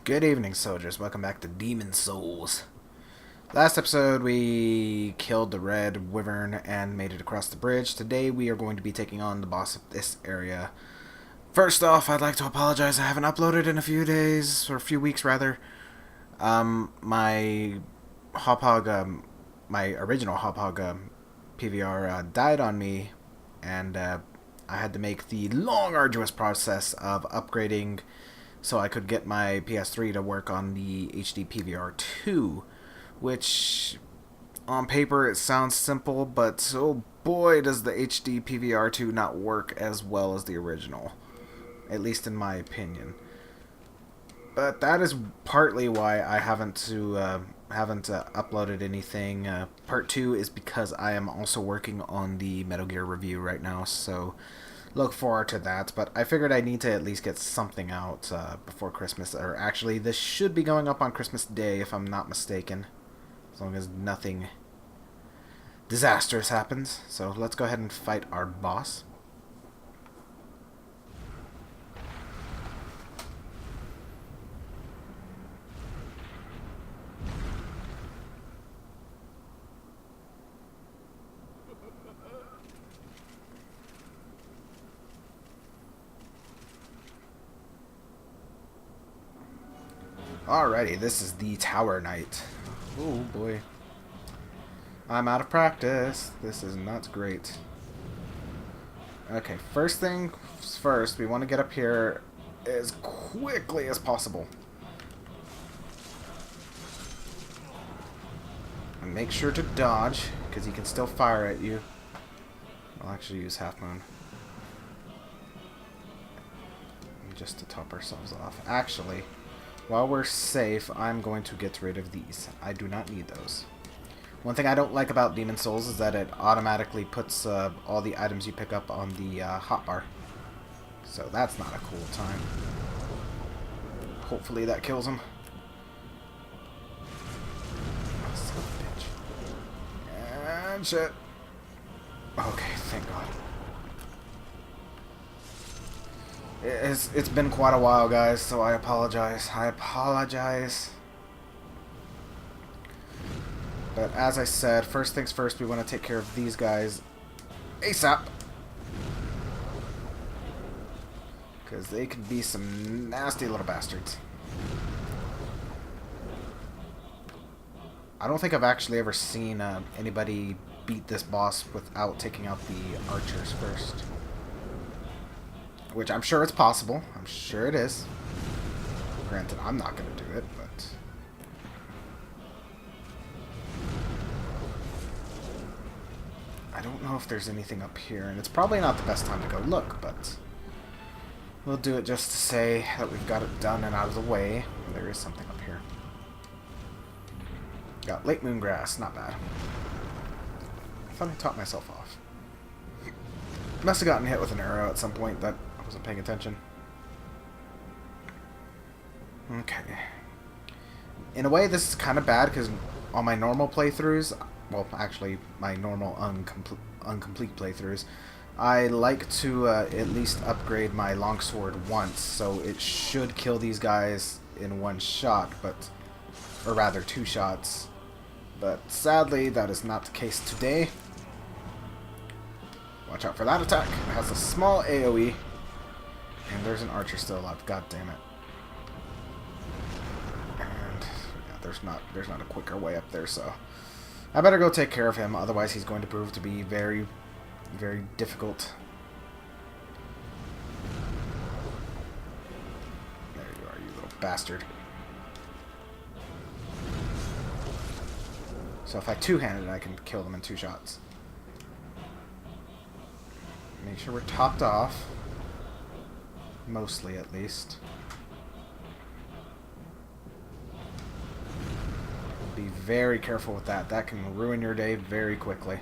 Good evening, soldiers. Welcome back to Demon Souls. Last episode, we killed the Red Wyvern and made it across the bridge. Today, we are going to be taking on the boss of this area. First off, I'd like to apologize. I haven't uploaded in a few days, or a few weeks, rather. My Hauppauge, my original Hauppauge PVR died on me, and I had to make the long, arduous process of upgrading so I could get my PS3 to work on the HD PVR 2, which on paper it sounds simple, but oh boy does the HD PVR 2 not work as well as the original, at least in my opinion. But that is partly why I haven't uploaded anything. Part 2 is because I am also working on the Metal Gear review right now, so look forward to that. But I figured I need to at least get something out before Christmas. Or actually, this should be going up on Christmas Day, if I'm not mistaken. As long as nothing disastrous happens. So let's go ahead and fight our boss. Alrighty, this is the Tower Knight. Oh boy. I'm out of practice. This is not great. Okay, first things first, we want to get up here as quickly as possible. And make sure to dodge, because he can still fire at you. I'll actually use Half Moon. Just to top ourselves off. Actually, while we're safe, I'm going to get rid of these. I do not need those. One thing I don't like about Demon Souls is that it automatically puts all the items you pick up on the hotbar. So that's not a cool time. Hopefully that kills him. Son of a bitch. And shit. Okay, thank God. It's been quite a while, guys, so I apologize. But as I said, first things first, we want to take care of these guys ASAP. Because they could be some nasty little bastards. I don't think I've actually ever seen anybody beat this boss without taking out the archers first. Which I'm sure it's possible. I'm sure it is. Granted, I'm not going to do it, but... I don't know if there's anything up here, and it's probably not the best time to go look, but... we'll do it just to say that we've got it done and out of the way. There is something up here. Got Lake Moon Grass, not bad. I thought I taught myself off. Must have gotten hit with an arrow at some point that I wasn't paying attention. Okay. In a way, this is kind of bad because on my normal playthroughs, well, actually, my normal incomplete playthroughs, I like to at least upgrade my longsword once, so it should kill these guys in one shot, but, or rather, 2 shots. But sadly, that is not the case today. Watch out for that attack. It has a small AoE. And there's an archer still alive. God damn it. And yeah, there's not a quicker way up there, so I better go take care of him, otherwise he's going to prove to be very, very difficult. There you are, you little bastard. So if I two-handed, I can kill them in 2 shots. Make sure we're topped off. Mostly, at least. Be very careful with that. That can ruin your day very quickly.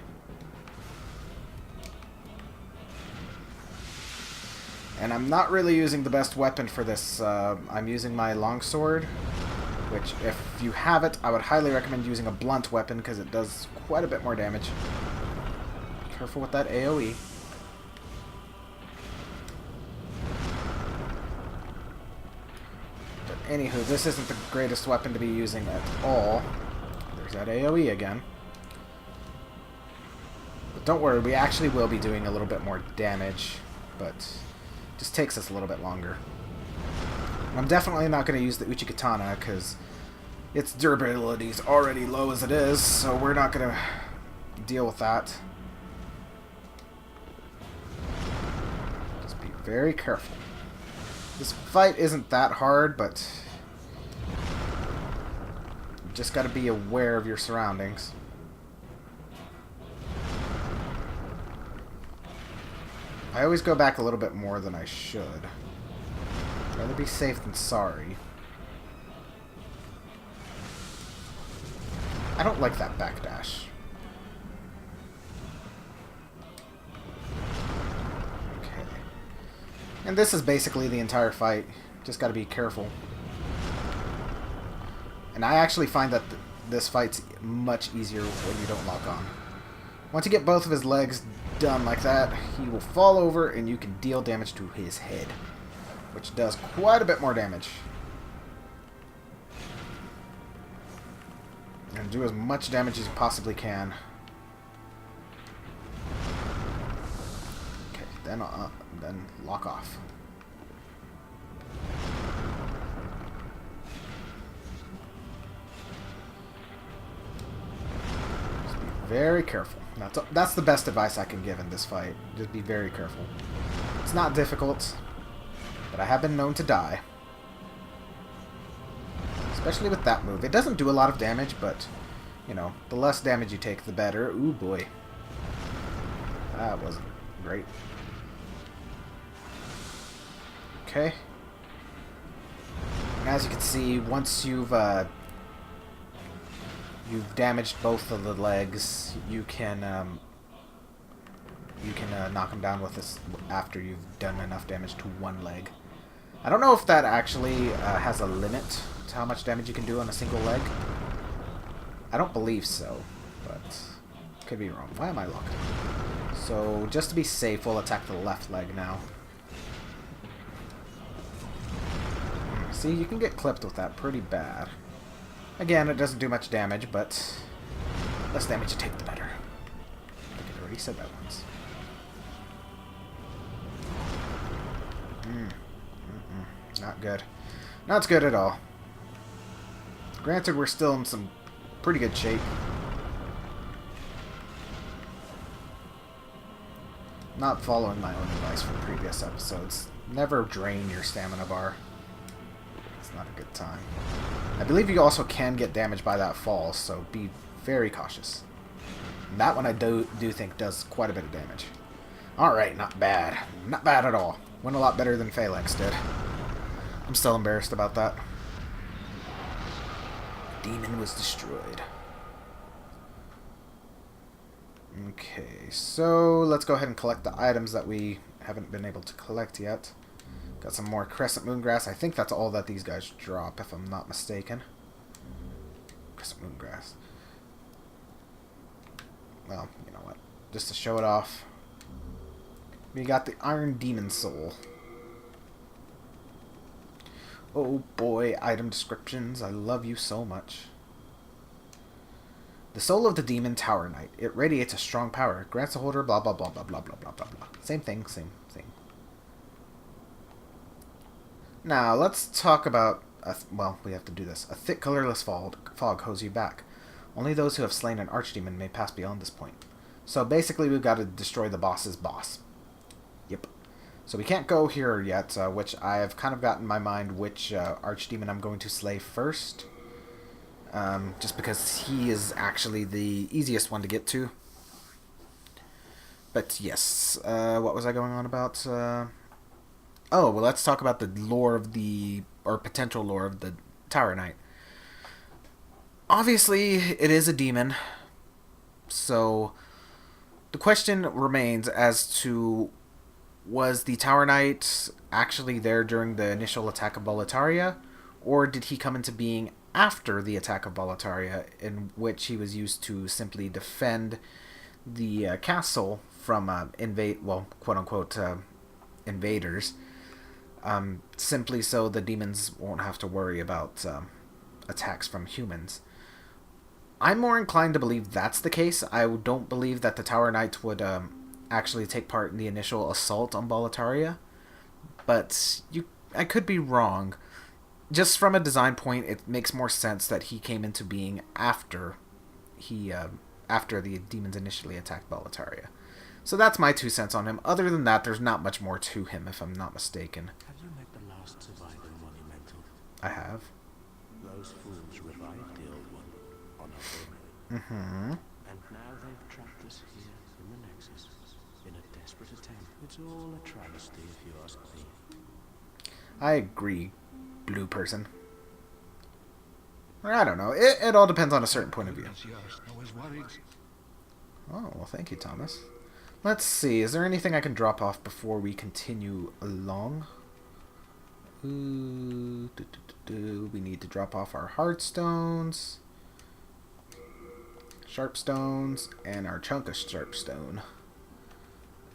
And I'm not really using the best weapon for this. I'm using my longsword, which, if you have it, I would highly recommend using a blunt weapon because it does quite a bit more damage. Careful with that AoE. Anywho, this isn't the greatest weapon to be using at all. There's that AoE again. But don't worry, we actually will be doing a little bit more damage, but it just takes us a little bit longer. I'm definitely not going to use the Uchigatana because its durability is already low as it is, so we're not going to deal with that. Just be very careful. This fight isn't that hard, but you just got to be aware of your surroundings. I always go back a little bit more than I should. Rather be safe than sorry. I don't like that backdash. Okay. And this is basically the entire fight. Just gotta be careful. And I actually find that this fight's much easier when you don't lock on. Once you get both of his legs done like that, he will fall over and you can deal damage to his head, which does quite a bit more damage. And do as much damage as you possibly can. Okay, then lock off. Just be very careful. That's the best advice I can give in this fight. Just be very careful. It's not difficult, but I have been known to die. Especially with that move. It doesn't do a lot of damage, but, you know, the less damage you take, the better. Ooh, boy. That wasn't great. Okay. And as you can see, once you've damaged both of the legs, you can knock him down with this after you've done enough damage to one leg. I don't know if that actually has a limit to how much damage you can do on a single leg. I don't believe so, but could be wrong. Why am I locked in? So just to be safe, we'll attack the left leg now. See, you can get clipped with that pretty bad. Again, it doesn't do much damage, but less damage you take, the better. I think I already said that once. Not good. Not good at all. Granted, we're still in some pretty good shape. Not following my own advice from previous episodes. Never drain your stamina bar. It's not a good time. I believe you also can get damaged by that fall, so be very cautious. And that one I do think does quite a bit of damage. Alright, not bad. Not bad at all. Went a lot better than Phalanx did. I'm still embarrassed about that. Demon was destroyed. Okay, so let's go ahead and collect the items that we haven't been able to collect yet. Got some more Crescent Moongrass. I think that's all that these guys drop, if I'm not mistaken. Crescent Moongrass. Well, you know what. Just to show it off. We got the Iron Demon Soul. Oh boy, item descriptions. I love you so much. The soul of the demon Tower Knight. It radiates a strong power. Grants the holder blah blah blah blah blah blah blah blah blah. Same thing, same thing. Now, let's talk about... well, we have to do this. A thick, colorless fog holds you back. Only those who have slain an archdemon may pass beyond this point. So basically, we've got to destroy the boss's boss. Yep. So we can't go here yet, which I have kind of got in my mind which archdemon I'm going to slay first. Just because he is actually the easiest one to get to. But yes, what was I going on about? Oh, well, let's talk about the lore of the... or potential lore of the Tower Knight. Obviously, it is a demon. So, the question remains as to... was the Tower Knight actually there during the initial attack of Boletaria? Or did he come into being after the attack of Boletaria, in which he was used to simply defend the castle from quote-unquote, invaders? simply so the demons won't have to worry about attacks from humans. I'm more inclined to believe that's the case. I don't believe that the Tower Knights would actually take part in the initial assault on Boletaria, but I could be wrong. Just from a design point, it makes more sense that he came into being after the demons initially attacked Boletaria. So that's my 2 cents on him. Other than that, there's not much more to him, if I'm not mistaken. Have you met the last surviving monumental? I have. Those fools revived the old one on a whim. Mm-hmm. And now they've trapped us here in the Nexus in a desperate attempt. It's all a travesty, if you ask me. I agree, blue person. Or I don't know. It all depends on a certain point of view. Oh, well, thank you, Thomas. Let's see. Is there anything I can drop off before we continue along? Ooh, we need to drop off our Heartstones, Sharpstones, and our chunk of Sharpstone.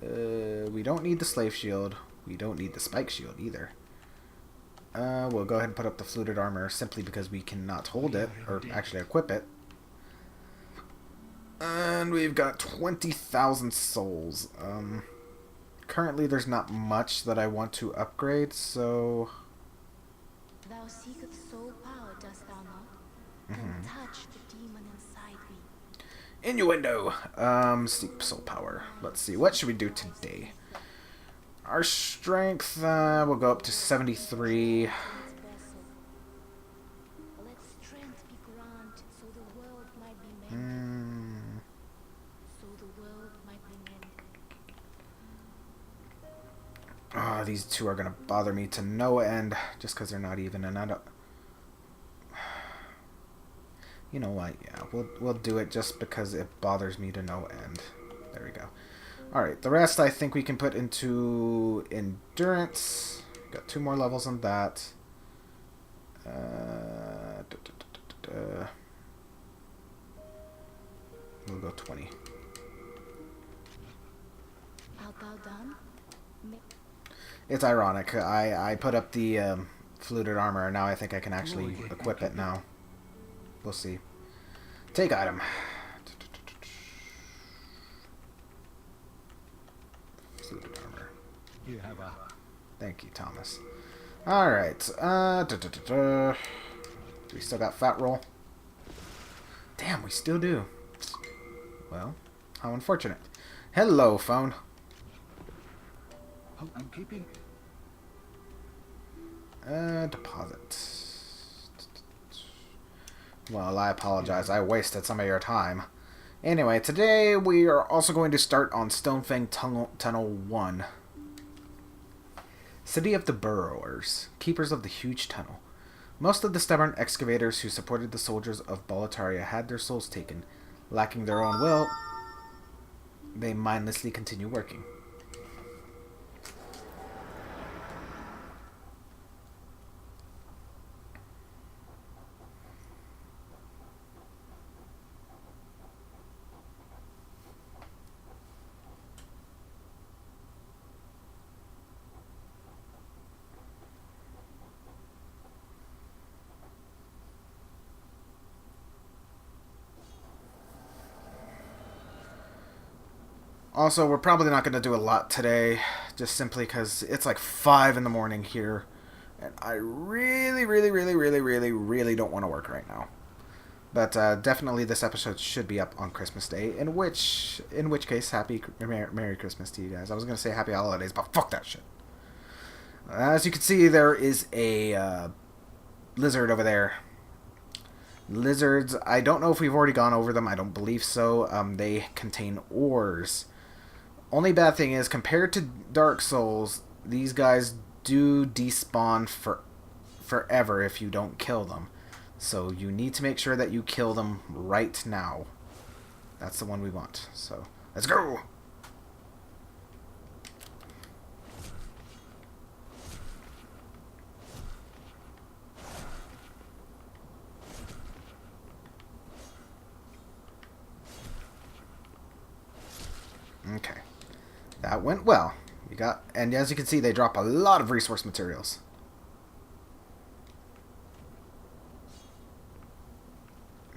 We don't need the Slave Shield. We don't need the Spike Shield either. We'll go ahead and put up the Fluted Armor simply because we cannot hold it, or actually equip it. And we've got 20,000 souls. Currently there's not much that I want to upgrade, so... Thou seekest soul power, dost thou not? Then touch the demon inside me. Innuendo! Seek soul power. Let's see, what should we do today? Our strength, will go up to 73. Let strength be granted so the world might be mended. So the world might be mended. Oh, these two are gonna bother me to no end, just because they're not even, and I don't... You know what, yeah, we'll do it just because it bothers me to no end. There we go. Alright, the rest I think we can put into Endurance. Got 2 more levels on that. We'll go 20. Art thou done? It's ironic. I put up the Fluted Armor, and now I think I can actually equip it now. We'll see. Take item. Fluted Armor. You have a... Thank you, Thomas. Alright. We still got Fat Roll? Damn, we still do. Well, how unfortunate. Hello, phone. Oh, I'm keeping... Deposit. Well, I apologize. I wasted some of your time. Anyway, today we are also going to start on Stonefang Tunnel 1. City of the Burrowers, keepers of the huge tunnel. Most of the stubborn excavators who supported the soldiers of Boletaria had their souls taken. Lacking their own will, they mindlessly continue working. Also, we're probably not going to do a lot today, just simply because it's like 5 in the morning here, and I really don't want to work right now. But definitely this episode should be up on Christmas Day, in which case, Merry Christmas to you guys. I was going to say Happy Holidays, but fuck that shit. As you can see, there is a lizard over there. Lizards, I don't know if we've already gone over them. I don't believe so. They contain ores. Only bad thing is, compared to Dark Souls, these guys do despawn forever if you don't kill them. So you need to make sure that you kill them right now. That's the one we want. So, let's go! Okay. That went well. And as you can see, they drop a lot of resource materials.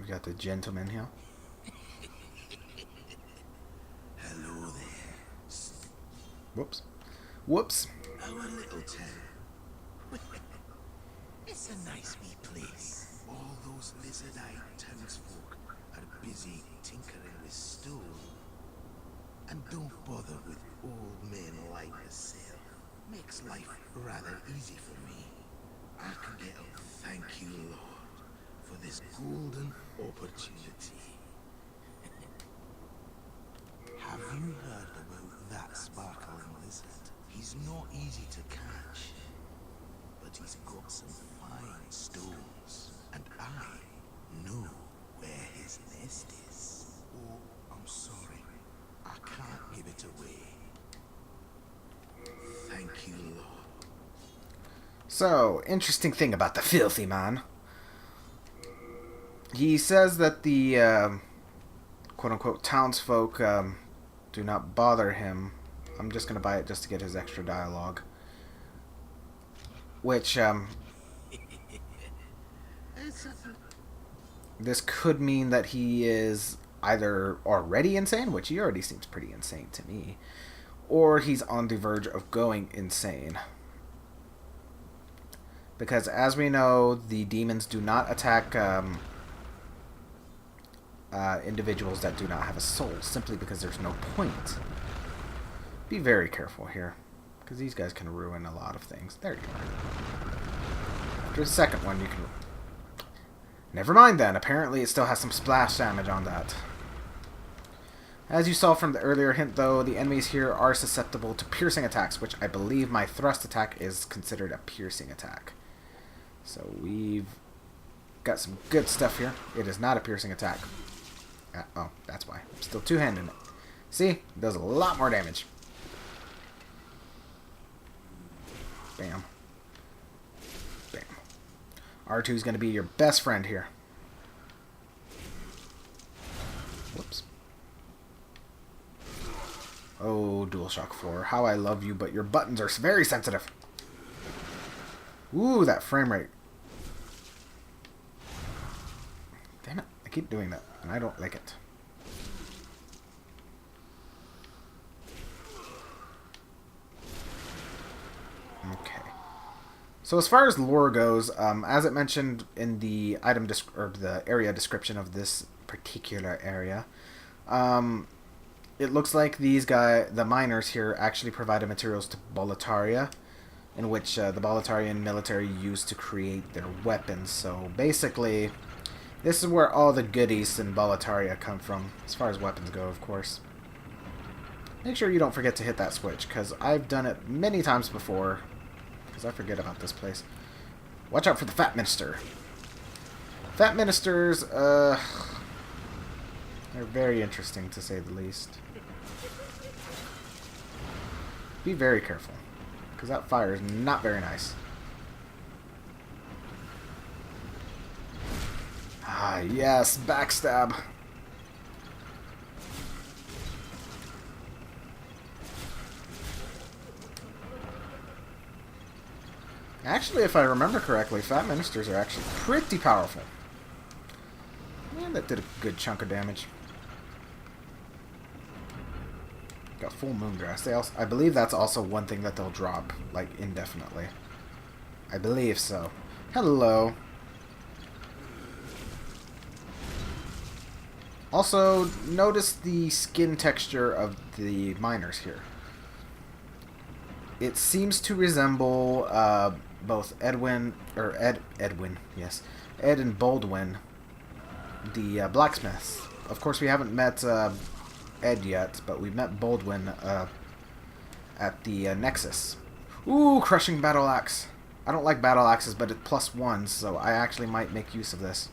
We got the gentleman here. Hello there. Whoops. Whoops. Our little town. It's a nice wee place. All those lizard-eyed townsfolk are busy tinkering with stone. And don't bother with old men like yourself. Makes life rather easy for me. I can get a thank you, Lord, for this golden opportunity. Have you heard about that sparkling lizard? He's not easy to catch, but he's got some fine stones, and I know where his nest is. Oh, I'm sorry. I can't give it away. Thank you, Lord. So, interesting thing about the filthy man. He says that the quote-unquote townsfolk do not bother him. I'm just going to buy it just to get his extra dialogue. Which, this could mean that he is either already insane, which he already seems pretty insane to me, or he's on the verge of going insane. Because as we know, the demons do not attack individuals that do not have a soul, simply because there's no point. Be very careful here, because these guys can ruin a lot of things. There you go. After the second one, you can... Never mind then, apparently it still has some splash damage on that. As you saw from the earlier hint though, the enemies here are susceptible to piercing attacks, which I believe my thrust attack is considered a piercing attack. So we've got some good stuff here. It is not a piercing attack. Oh, that's why. I'm still two-handing it. See? It does a lot more damage. Bam. Bam. R2 is going to be your best friend here. Whoops. Oh, DualShock 4. How I love you, but your buttons are very sensitive. Ooh, that frame rate. Damn it. I keep doing that, and I don't like it. Okay. So as far as lore goes, as it mentioned in the or the area description of this particular area, it looks like the miners here actually provided materials to Boletaria, in which the Boletarian military used to create their weapons. So basically, this is where all the goodies in Boletaria come from, as far as weapons go, of course. Make sure you don't forget to hit that switch, because I've done it many times before, because I forget about this place. Watch out for the Fat Minister. Fat Ministers, they're very interesting, to say the least. Be very careful, because that fire is not very nice. Ah, yes, backstab. Actually, if I remember correctly, Fat Ministers are actually pretty powerful. Man, that did a good chunk of damage. Got Full Moongrass. I believe that's also one thing that they'll drop, like, indefinitely. I believe so. Hello. Also, notice the skin texture of the miners here. It seems to resemble both Ed and Baldwin, the blacksmiths. Of course, we haven't met Ed yet, but we met Baldwin at the Nexus. Ooh, crushing battle axe. I don't like battle axes, but it's +1, so I actually might make use of this.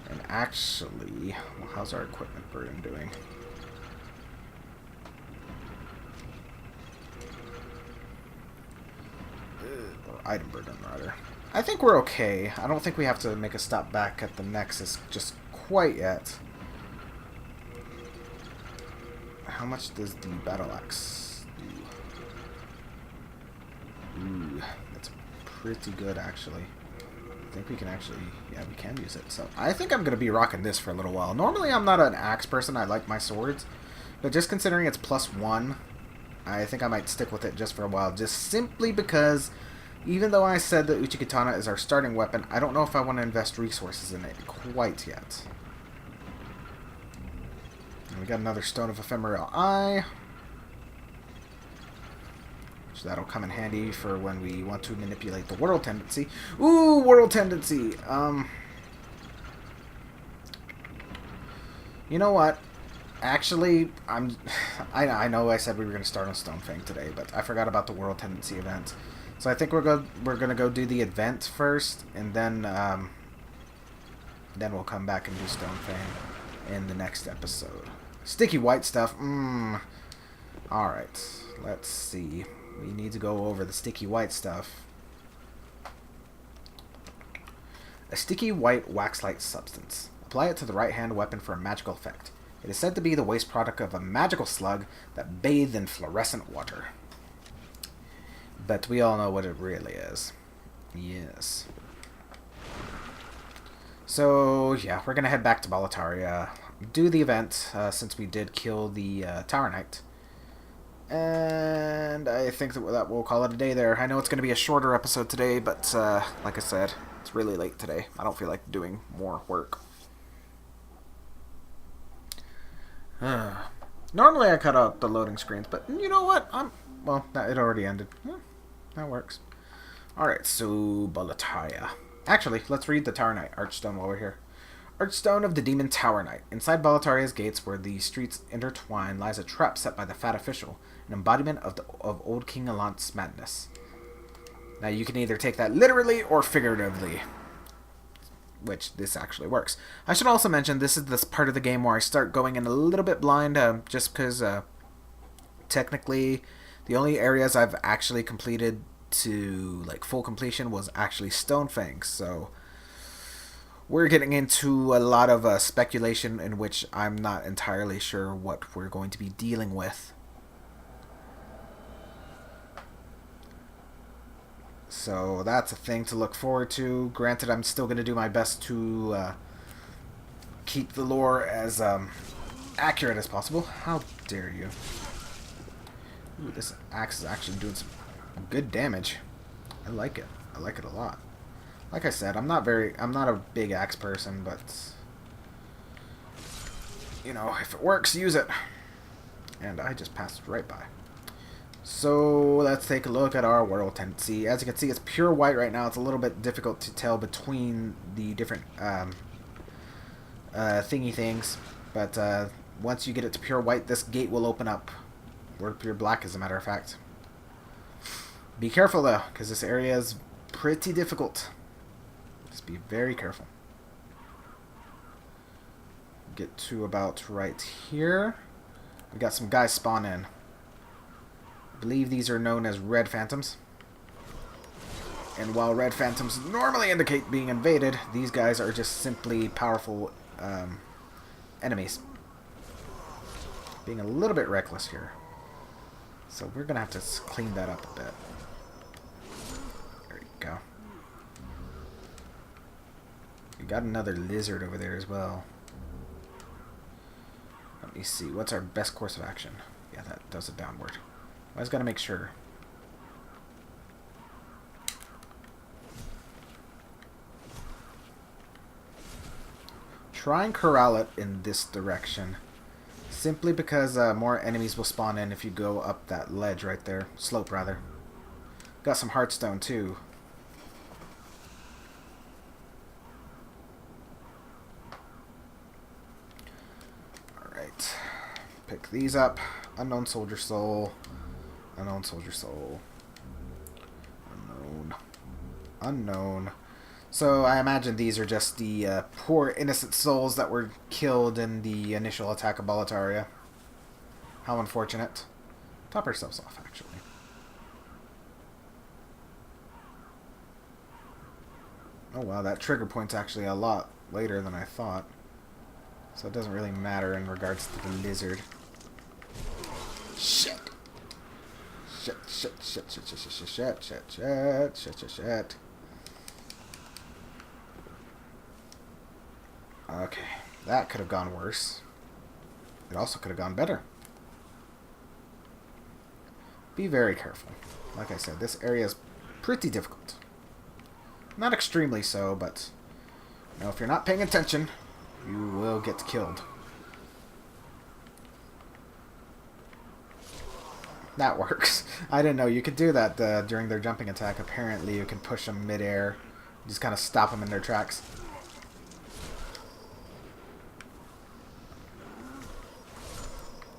And actually, well, how's our equipment burden doing? Or item burden, rather. I think we're okay. I don't think we have to make a stop back at the Nexus just quite yet. how much does the battle axe do? Ooh, that's pretty good, actually. I think we can actually, yeah, we can use it. So I think I'm going to be rocking this for a little while. Normally I'm not an axe person. I like my swords. But just considering it's +1, I think I might stick with it just for a while. Just simply because, even though I said that Uchikatana is our starting weapon, I don't know if I want to invest resources in it quite yet. And we got another Stone of Ephemeral Eye. So that'll come in handy for when we want to manipulate the World Tendency. Ooh, World Tendency! You know what? Actually, I know I said we were going to start on Stonefang today, but I forgot about the World Tendency event. So I think we're gonna go do the event first, and then we'll come back and do Stonefang in the next episode. Sticky white stuff. Alright, let's see. We need to go over the sticky white stuff. A sticky white wax-like substance. Apply it to the right-hand weapon for a magical effect. It is said to be the waste product of a magical slug that bathed in fluorescent water. But we all know what it really is. Yes. So, yeah, we're going to head back to Boletaria, do the event, since we did kill the Tower Knight. And I think that we'll call it a day there. I know it's going to be a shorter episode today, but like I said, it's really late today. I don't feel like doing more work. Normally I cut out the loading screens, but you know what? Well, it already ended. That works. Alright, so Boletaria. Actually, let's read the Tower Knight Archstone while we're here. Archstone of the Demon Tower Knight. Inside Boletaria's gates, where the streets intertwine, lies a trap set by the Fat Official, an embodiment of old King Alant's madness. Now, you can either take that literally or figuratively, which this actually works. I should also mention, this is this part of the game where I start going in a little bit blind, just because, technically, the only areas I've actually completed to, like, full completion was actually Stonefang, so we're getting into a lot of speculation in which I'm not entirely sure what we're going to be dealing with. So that's a thing to look forward to. Granted, I'm still going to do my best to keep the lore as accurate as possible. How dare you. Ooh, this axe is actually doing some good damage. I like it. I like it a lot. Like I said, I'm not a big axe person, but you know, if it works, use it. And I just passed right by. So let's take a look at our World Tendency. As you can see, it's pure white right now. It's a little bit difficult to tell between the different thingy things, but once you get it to pure white, this gate will open up. Or pure black, as a matter of fact. Be careful though, because this area is pretty difficult. Just be very careful. Get to about right here. We got some guys spawn in. I believe these are known as Red Phantoms. And while Red Phantoms normally indicate being invaded, these guys are just simply powerful enemies. Being a little bit reckless here. So we're going to have to clean that up a bit. There you go. We got another lizard over there as well. Let me see. What's our best course of action? Yeah, that does it downward. I just got to make sure. Try and corral it in this direction. Simply because more enemies will spawn in if you go up that ledge right there. Slope, rather. Got some Heartstone, too. Alright. Pick these up. Unknown Soldier Soul. Unknown Soldier Soul. Unknown. Unknown. So I imagine these are just the poor innocent souls that were killed in the initial attack of Boletaria. How unfortunate. Top ourselves off, actually. Oh wow, that trigger point's actually a lot later than I thought. So it doesn't really matter in regards to the lizard. Shit. Shit, shit, shit, shit, shit, shit, shit, shit, shit, shit, shit, shit, shit. Okay, that could have gone worse. It also could have gone better. Be very careful. Like I said, this area is pretty difficult. Not extremely so, but you know, if you're not paying attention, you will get killed. That works. I didn't know you could do that during their jumping attack. Apparently you can push them mid-air. Just kind of stop them in their tracks.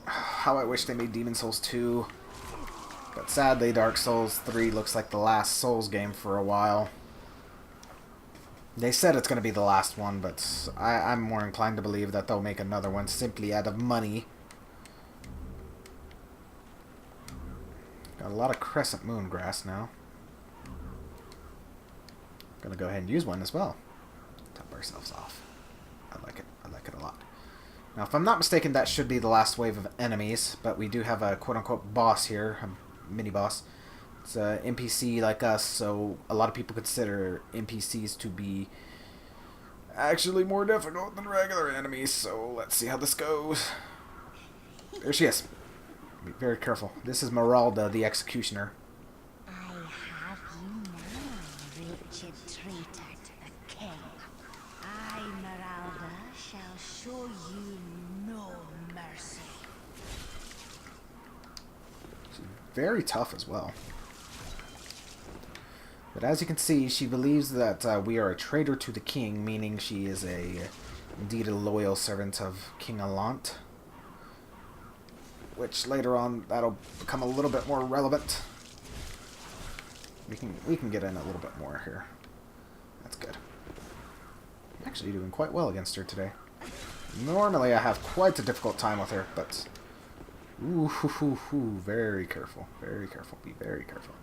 How I wish they made Demon Souls 2. But sadly, Dark Souls 3 looks like the last Souls game for a while. They said it's going to be the last one, but I'm more inclined to believe that they'll make another one simply out of money. Got a lot of Crescent Moon grass now. Gonna go ahead and use one as well. Top ourselves off. I like it. I like it a lot. Now, if I'm not mistaken, that should be the last wave of enemies, but we do have a quote-unquote boss here, a mini-boss. It's an NPC like us, so a lot of people consider NPCs to be actually more difficult than regular enemies, so let's see how this goes. There she is. Be very careful. This is Meralda, the Executioner. I have you now, Richard Traitor to the king. I, Meralda, shall show you no mercy. She's very tough as well. But as you can see, she believes that we are a traitor to the king, meaning she is indeed a loyal servant of King Allant. Which later on, that'll become a little bit more relevant. We can get in a little bit more here. That's good. I'm actually doing quite well against her today. Normally I have quite a difficult time with her, but... Ooh, hoo, hoo, hoo. Very careful. Very careful. Be very careful.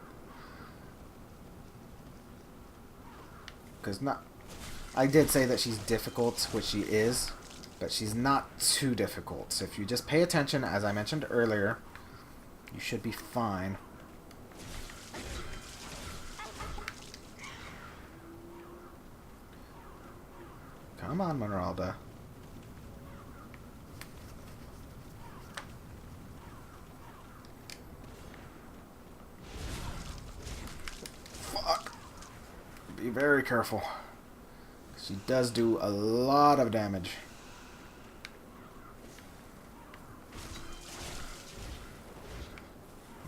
Because not... I did say that she's difficult, which she is, but she's not too difficult. So if you just pay attention, as I mentioned earlier, you should be fine. Come on, Meralda. Fuck. Be very careful. She does do a lot of damage.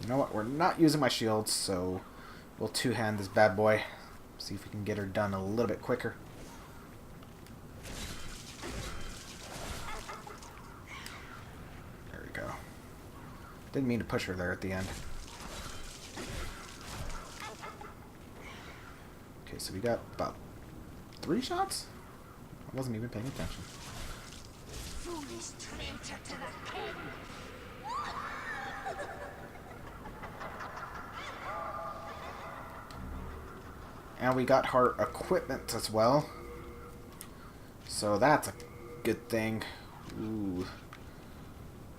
You know what? We're not using my shields, so we'll two-hand this bad boy. See if we can get her done a little bit quicker. There we go. Didn't mean to push her there at the end. Okay, so we got about 3 shots? I wasn't even paying attention. Foolish traitor to the king. And we got her equipment as well. So that's a good thing. Ooh.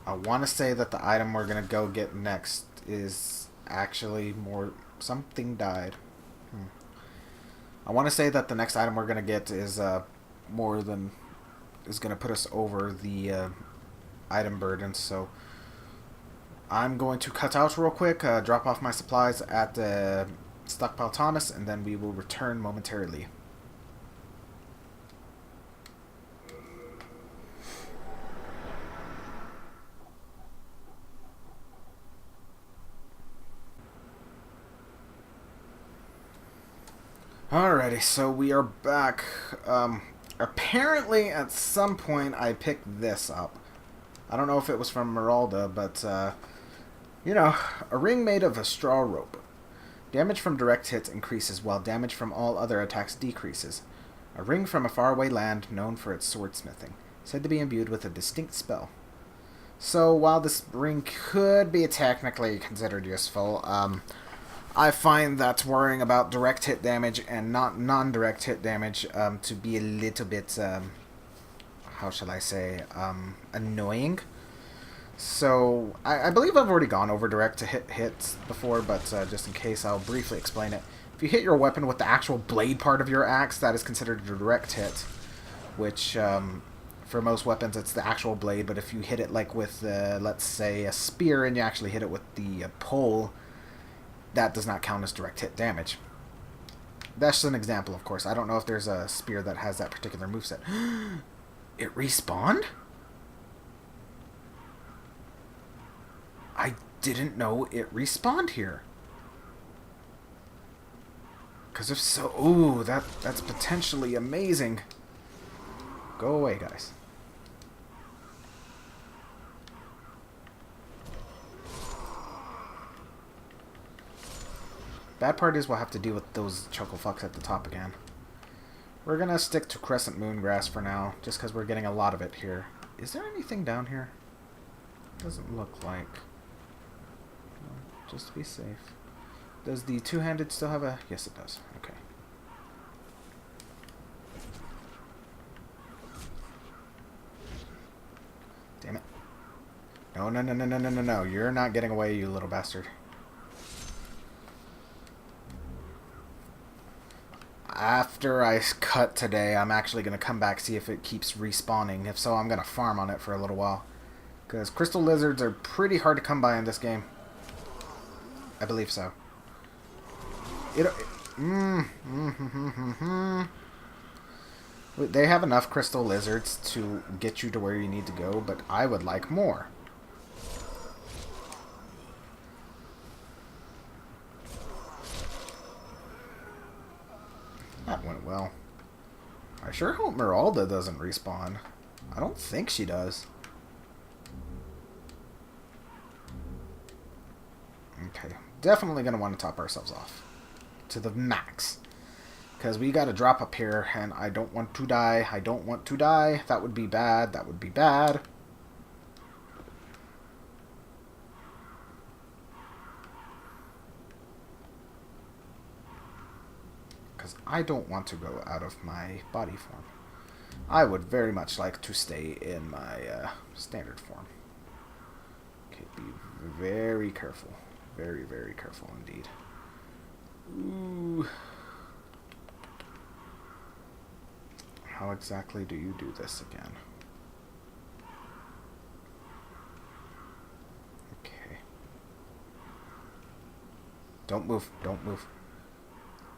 I want to say that the item we're going to go get next is actually more... Something died. I want to say that the next item we're going to get is more than... is going to put us over the item burden. So I'm going to cut out real quick, drop off my supplies at Stockpile Thomas, and then we will return momentarily. Alrighty, so we are back. Apparently at some point I picked this up. I don't know if it was from Meralda, but you know, a ring made of a straw rope. Damage from direct hits increases while damage from all other attacks decreases. A ring from a faraway land known for its swordsmithing, said to be imbued with a distinct spell. So while this ring could be technically considered useful, I find that worrying about direct hit damage and not non-direct hit damage to be a little bit, how shall I say, annoying. So, I believe I've already gone over direct to hits before, but just in case, I'll briefly explain it. If you hit your weapon with the actual blade part of your axe, that is considered a direct hit, which, for most weapons, it's the actual blade, but if you hit it like with, let's say, a spear, and you actually hit it with the pole, that does not count as direct hit damage. That's just an example, of course. I don't know if there's a spear that has that particular moveset. It respawned? I didn't know it respawned here. Because if so... Ooh, that's potentially amazing. Go away, guys. Bad part is we'll have to deal with those chuckle fucks at the top again. We're gonna stick to Crescent Moon Grass for now, just because we're getting a lot of it here. Is there anything down here? Doesn't look like. No, just to be safe. Does the two-handed still have a... Yes, it does. Okay. Damn it. No, no, no, no, no, no, no, no. You're not getting away, you little bastard. After I cut today, I'm actually going to come back, see if it keeps respawning. If so, I'm going to farm on it for a little while. Because crystal lizards are pretty hard to come by in this game. I believe so. They have enough crystal lizards to get you to where you need to go, but I would like more. That went well. I sure hope Meralda doesn't respawn. I don't think she does. Okay, definitely going to want to top ourselves off to the max. Because we got to drop up here, and I don't want to die. I don't want to die. That would be bad. That would be bad. Because I don't want to go out of my body form. I would very much like to stay in my standard form. Okay, be very careful. Very, very careful indeed. Ooh. How exactly do you do this again? Okay. Don't move. Don't move.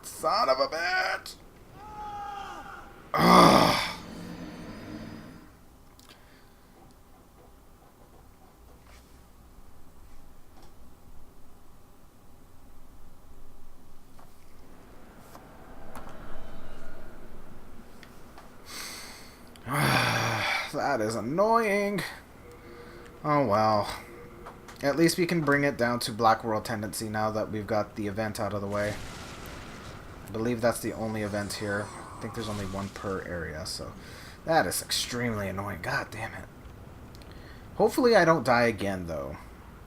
Son of a bitch! Ugh. That is annoying. Oh well. At least we can bring it down to Black World Tendency now that we've got the event out of the way. I believe that's the only event here. I think there's only one per area, so that is extremely annoying. God damn it. Hopefully I don't die again, though.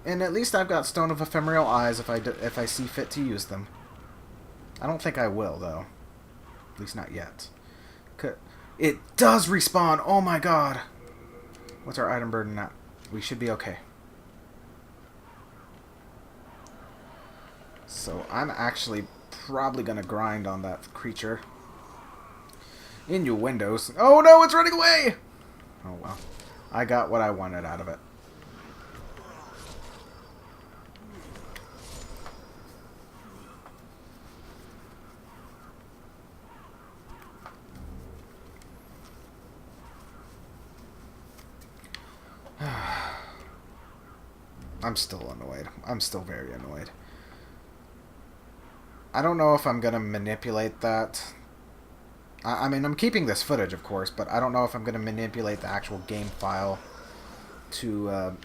And at least I've got Stone of Ephemeral Eyes if I see fit to use them. I don't think I will, though. At least not yet. It does respawn! Oh my god! What's our item burden at? We should be okay. So I'm actually probably gonna grind on that creature. Innuendos. Oh no, it's running away! Oh well. I got what I wanted out of it. I'm still annoyed. I'm still very annoyed. I don't know if I'm going to manipulate that. I mean, I'm keeping this footage, of course, but I don't know if I'm going to manipulate the actual game file to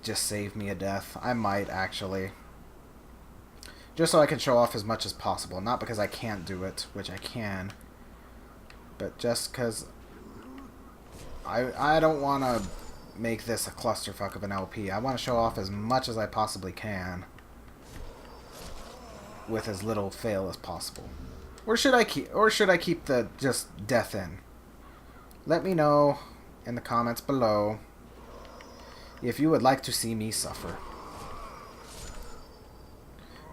just save me a death. I might, actually. Just so I can show off as much as possible. Not because I can't do it, which I can, but just because I don't want to make this a clusterfuck of an LP. I want to show off as much as I possibly can with as little fail as possible. Or should I keep the just death in? Let me know in the comments below if you would like to see me suffer.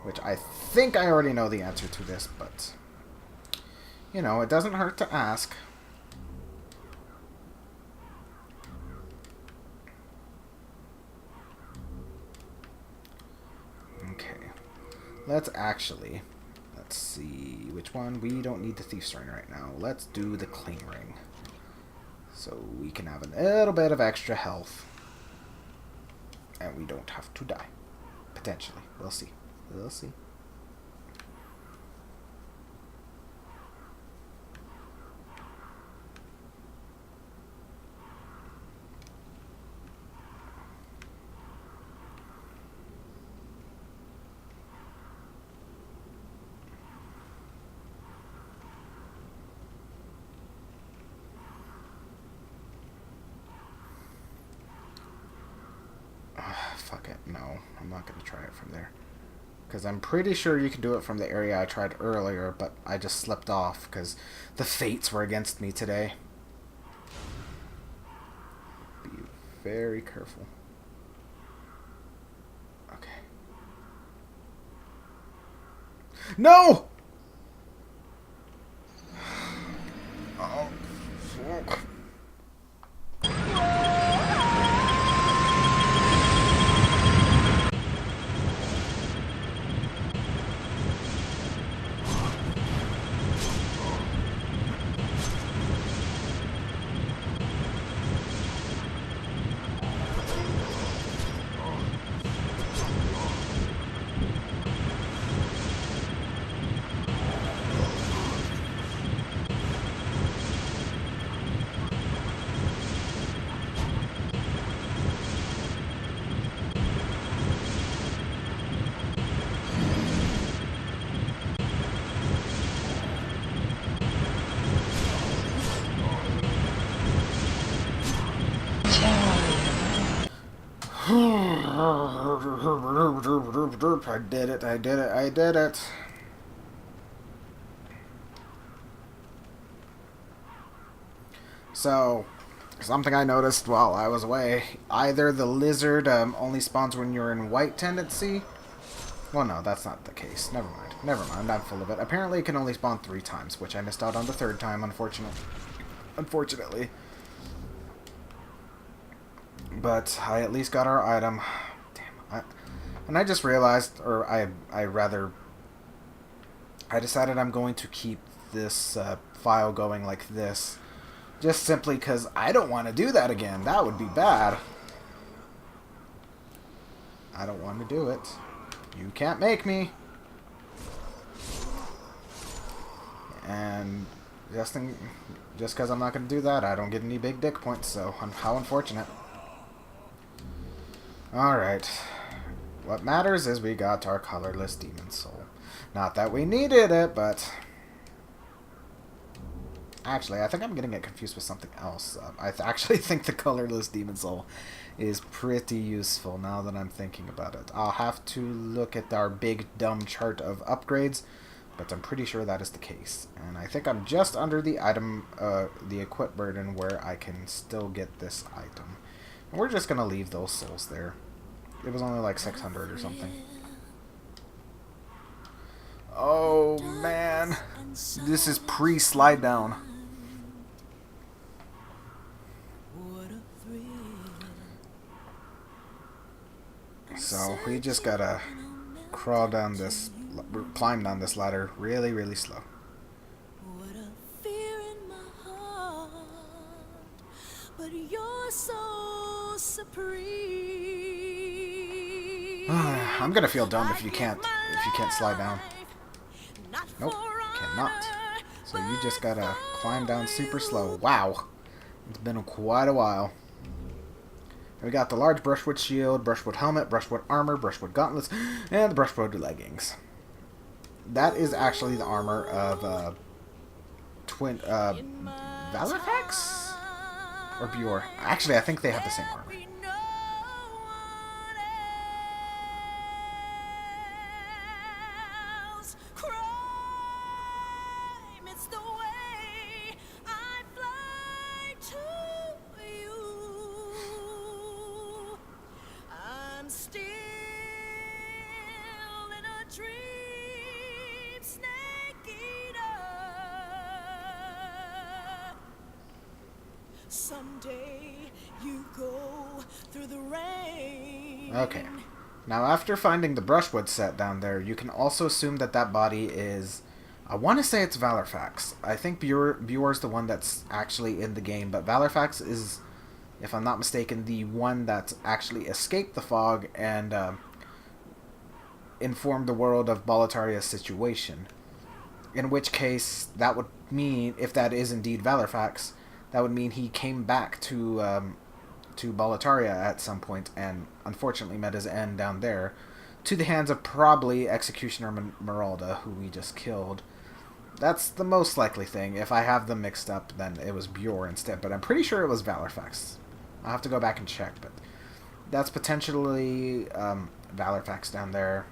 Which I think I already know the answer to this, but you know, it doesn't hurt to ask. Okay. Let's see which one. We don't need the Thief's Ring right now. Let's do the Cling Ring. So we can have a little bit of extra health. And we don't have to die. Potentially. We'll see. We'll see. Fuck it. No, I'm not going to try it from there. Because I'm pretty sure you can do it from the area I tried earlier, but I just slipped off because the fates were against me today. Be very careful. Okay. No! Oh, fuck. I did it, I did it, I did it. So, something I noticed while I was away, either the lizard only spawns when you're in white tendency. Well, no, that's not the case. Never mind. Never mind, I'm full of it. Apparently it can only spawn 3 times, which I missed out on the 3rd time, unfortunately. But I at least got our item. Damn. And I just realized, or I decided I'm going to keep this file going like this. Just simply because I don't want to do that again. That would be bad. I don't want to do it. You can't make me. And just because I'm not going to do that, I don't get any big dick points, so how unfortunate. Alright. What matters is we got our colorless demon soul. Not that we needed it, but... Actually, I think I'm getting it confused with something else. I actually think the colorless demon soul is pretty useful now that I'm thinking about it. I'll have to look at our big dumb chart of upgrades, but I'm pretty sure that is the case. And I think I'm just under the item, the equip burden where I can still get this item. And we're just going to leave those souls there. It was only like 600 or something. Oh man, this is pre-slide down. So we just gotta climb down this ladder really, really slow. What a fear in my heart, but you're so supreme. I'm gonna feel dumb if you can't slide down. Nope, cannot. So you just gotta climb down super slow. Wow, it's been quite a while. We got the large brushwood shield, brushwood helmet, brushwood armor, brushwood gauntlets, and the brushwood leggings. That is actually the armor of Valorfax or Bjor. Actually, I think they have the same armor. someday you go through the rain. Okay. Now, after finding the brushwood set down there, you can also assume that that body is... I want to say it's Valorfax. I think Buor's the one that's actually in the game, but Valorfax is, if I'm not mistaken, the one that's actually escaped the fog and informed the world of Boletaria's situation. In which case, that would mean, if that is indeed Valorfax, that would mean he came back to Boletaria at some point and unfortunately met his end down there, to the hands of probably Executioner Meralda, who we just killed. That's the most likely thing. If I have them mixed up, then it was Buor instead, but I'm pretty sure it was Valorfax. I'll have to go back and check, but that's potentially Valorfax down there.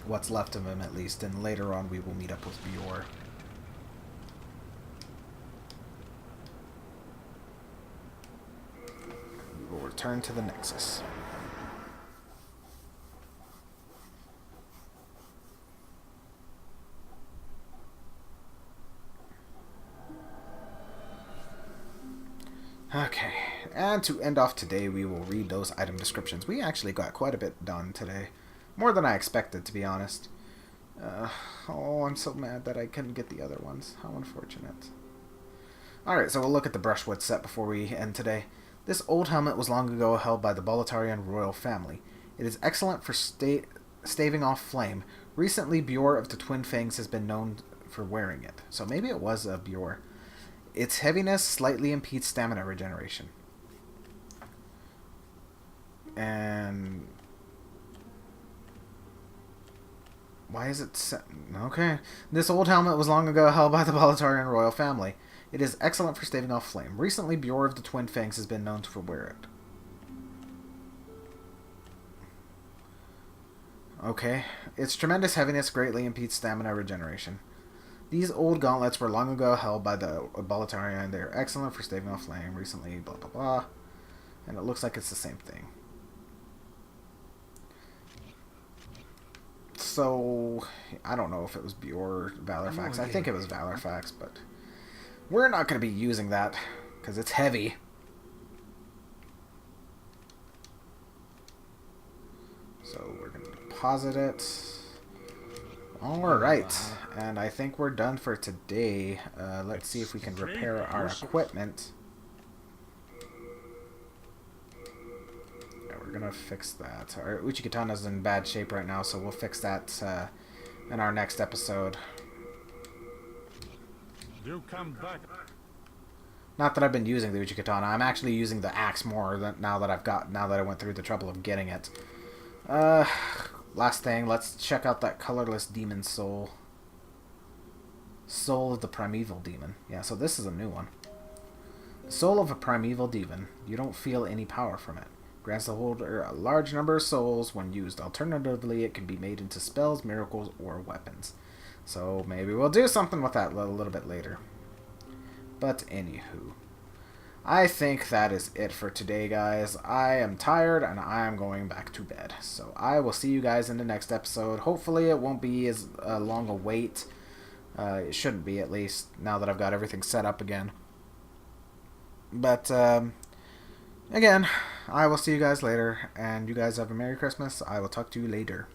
What's left of him, at least, and later on we will meet up with Buor. We will return to the Nexus. Okay, and to end off today, we will read those item descriptions. We actually got quite a bit done today. More than I expected, to be honest. Oh, I'm so mad that I couldn't get the other ones. How unfortunate. Alright, so we'll look at the brushwood set before we end today. This old helmet was long ago held by the Boletarian royal family. It is excellent for staving off flame. Recently, Buor of the Twin Fangs has been known for wearing it. So maybe it was a Buor. Its heaviness slightly impedes stamina regeneration. And... why is it set? Okay. This old helmet was long ago held by the Boletarian royal family. It is excellent for staving off flame. Recently, Buor of the Twin Fangs has been known to wear it. Okay. Its tremendous heaviness greatly impedes stamina regeneration. These old gauntlets were long ago held by the Boletarian. They are excellent for staving off flame. Recently, blah blah blah. And it looks like it's the same thing. So, I don't know if it was Buor or Valorfax. I think it was Valorfax, but we're not going to be using that because it's heavy. So we're going to deposit it. Alright, and I think we're done for today. Let's see if we can repair our equipment. We're gonna fix that. Our Uchigatana's in bad shape right now, so we'll fix that in our next episode. You come back. Not that I've been using the Uchikatana. I'm actually using the axe more now that I went through the trouble of getting it. Last thing, let's check out that colorless demon soul. Soul of the primeval demon. Yeah, so this is a new one. Soul of a primeval demon. You don't feel any power from it. Grants the holder a large number of souls when used. Alternatively, it can be made into spells, miracles, or weapons. So maybe we'll do something with that a little bit later. But anywho, I think that is it for today, guys. I am tired and I am going back to bed. So I will see you guys in the next episode. Hopefully it won't be as long a wait. It shouldn't be, at least, now that I've got everything set up again. But, again, I will see you guys later, and you guys have a Merry Christmas. I will talk to you later.